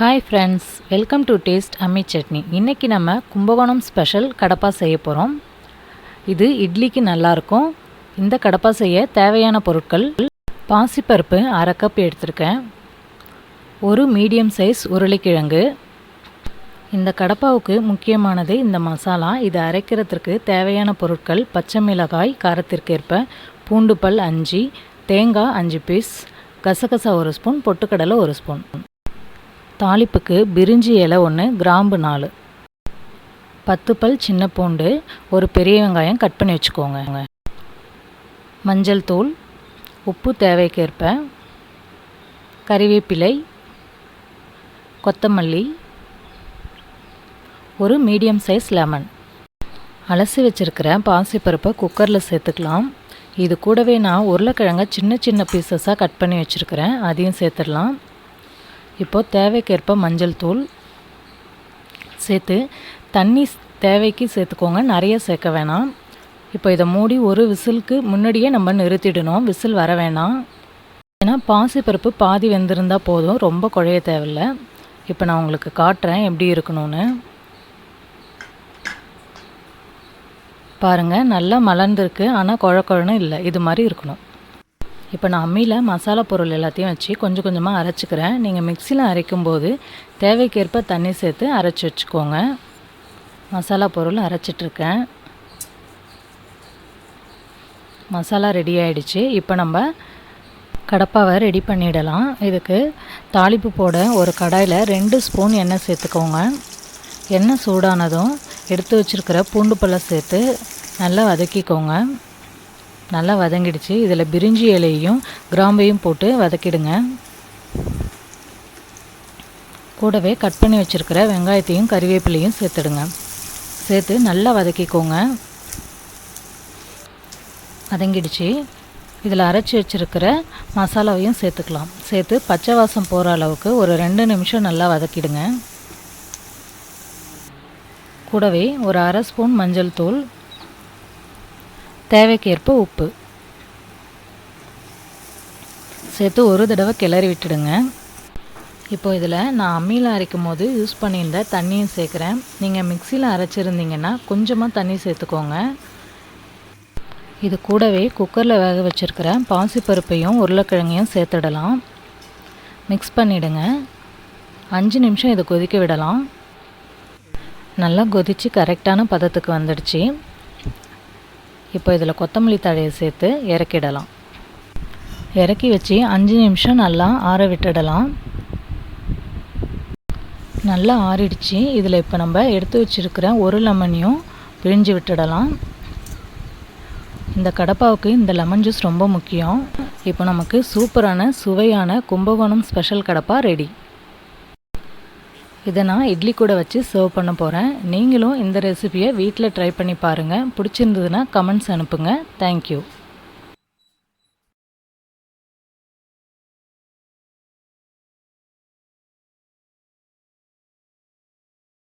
Hi friends, welcome to taste அம்மி சட்னி. இன்றைக்கி நம்ம கும்பகோணம் ஸ்பெஷல் கடப்பா செய்ய போகிறோம். இது இட்லிக்கு நல்லாயிருக்கும். இந்த கடப்பா செய்ய தேவையான பொருட்கள்: பாசிப்பருப்பு 1/2 கப் எடுத்திருக்கேன், ஒரு மீடியம் சைஸ் உருளைக்கிழங்கு. இந்த கடப்பாவுக்கு முக்கியமானது இந்த மசாலா. இது அரைக்கிறதுக்கு தேவையான பொருட்கள்: பச்சை மிளகாய் காரத்திற்கேற்ப, பூண்டு பல் 5, தேங்காய் 5 பீஸ், கசகசா 1 ஸ்பூன், பொட்டுக்கடலை 1 ஸ்பூன். தாளிப்புக்கு பிரிஞ்சி இலை 1, கிராம்பு 4, 10 பல் சின்ன பூண்டு, ஒரு பெரிய வெங்காயம் கட் பண்ணி வச்சுக்கோங்க. மஞ்சள் தூள், உப்பு தேவைக்கேற்ப, கறிவேப்பிலை, கொத்தமல்லி, ஒரு மீடியம் சைஸ் லெமன். அலசி வச்சுருக்கிற பாசிப்பருப்பை குக்கரில் சேர்த்துக்கலாம். இது கூடவே நான் உருளைக்கிழங்க சின்ன சின்ன பீசஸாக கட் பண்ணி வச்சுருக்கிறேன், அதையும் சேர்த்துடலாம். இப்போது தேவைக்கேற்ப மஞ்சள் தூள் சேர்த்து தண்ணி தேவைக்கு சேர்த்துக்கோங்க, நிறைய சேர்க்க வேணாம். இப்போ இதை மூடி ஒரு விசிலுக்கு முன்னாடியே நம்ம நிறுத்திடணும், விசில் வர வேணாம். ஏன்னா பாசிப்பருப்பு பாதி வெந்திருந்தால் போதும், ரொம்ப குழைய தேவையில்லை. இப்போ நான் உங்களுக்கு காட்டுறேன் எப்படி இருக்கணும்னு. பாருங்கள், நல்லா மலர்ந்துருக்கு, ஆனால் குழன்னு இல்லை, இது மாதிரி இருக்கணும். இப்போ நான் அம்மியில் மசாலா பொருள் எல்லாத்தையும் வச்சு கொஞ்சம் கொஞ்சமாக அரைச்சிக்கிறேன். நீங்கள் மிக்சியில் அரைக்கும்போது தேவைக்கேற்ப தண்ணி சேர்த்து அரைச்சி வச்சுக்கோங்க. மசாலா பொருள் அரைச்சிட்ருக்கேன். மசாலா ரெடி ஆகிடுச்சு. இப்போ நம்ம கடப்பாவை ரெடி பண்ணிடலாம். இதுக்கு தாளிப்பு போட ஒரு கடாயில் 2 ஸ்பூன் எண்ணெய் சேர்த்துக்கோங்க. எண்ணெய் சூடானதும் எடுத்து வச்சுருக்கிற பூண்டு பல்லை சேர்த்து நல்லா வதக்கிக்கோங்க. நல்லா வதங்கிடுச்சு. இதில் பிரிஞ்சி இலையையும் கிராம்பையும் போட்டு வதக்கிடுங்க. கூடவே கட் பண்ணி வச்சுருக்கிற வெங்காயத்தையும் கறிவேப்பிலையும் சேர்த்துடுங்க. சேர்த்து நல்லா வதக்கிக்கோங்க. வதங்கிடுச்சு. இதில் அரைச்சி வச்சுருக்கிற மசாலாவையும் சேர்த்துக்கலாம். சேர்த்து பச்சை வாசம் போகிற அளவுக்கு ஒரு 2 நிமிஷம் நல்லா வதக்கிடுங்க. கூடவே ஒரு 1/2 ஸ்பூன் மஞ்சள் தூள், தேவைக்கேற்ப உப்பு சேர்த்து ஒரு தடவை கிளறி விட்டுடுங்க. இப்போ இதில் நான் அம்மியில் அரைக்கும் போது யூஸ் பண்ணியிருந்த தண்ணியும் சேர்க்குறேன். நீங்கள் மிக்சியில் அரைச்சிருந்தீங்கன்னா கொஞ்சமாக தண்ணி சேர்த்துக்கோங்க. இது கூடவே குக்கரில் வேக வச்சுருக்கிற பாசிப்பருப்பையும் உருளைக்கிழங்கையும் சேர்த்துடலாம். மிக்ஸ் பண்ணிவிடுங்க. 5 நிமிஷம் இதை கொதிக்க விடலாம். நல்லா கொதித்து கரெக்டான பதத்துக்கு வந்துடுச்சு. இப்போ இதில் கொத்தமல்லி தழையை சேர்த்து இறக்கிடலாம். இறக்கி வச்சு 5 நிமிஷம் நல்லா ஆற விட்டுடலாம். நல்லா ஆறிடுச்சு. இதில் இப்போ நம்ம எடுத்து வச்சுருக்கிற ஒரு லெமனையும் பிழிஞ்சு விட்டுடலாம். இந்த கடப்பாவுக்கு இந்த லெமன் ஜூஸ் ரொம்ப முக்கியம். இப்போ நமக்கு சூப்பரான சுவையான கும்பகோணம் ஸ்பெஷல் கடப்பா ரெடி. இதை நான் இட்லி கூட வச்சு சர்வ் பண்ண போகிறேன். நீங்களும் இந்த ரெசிபியை வீட்டில் ட்ரை பண்ணி பாருங்கள். பிடிச்சிருந்ததுன்னா கமெண்ட்ஸ் அனுப்புங்க. தேங்க்யூ.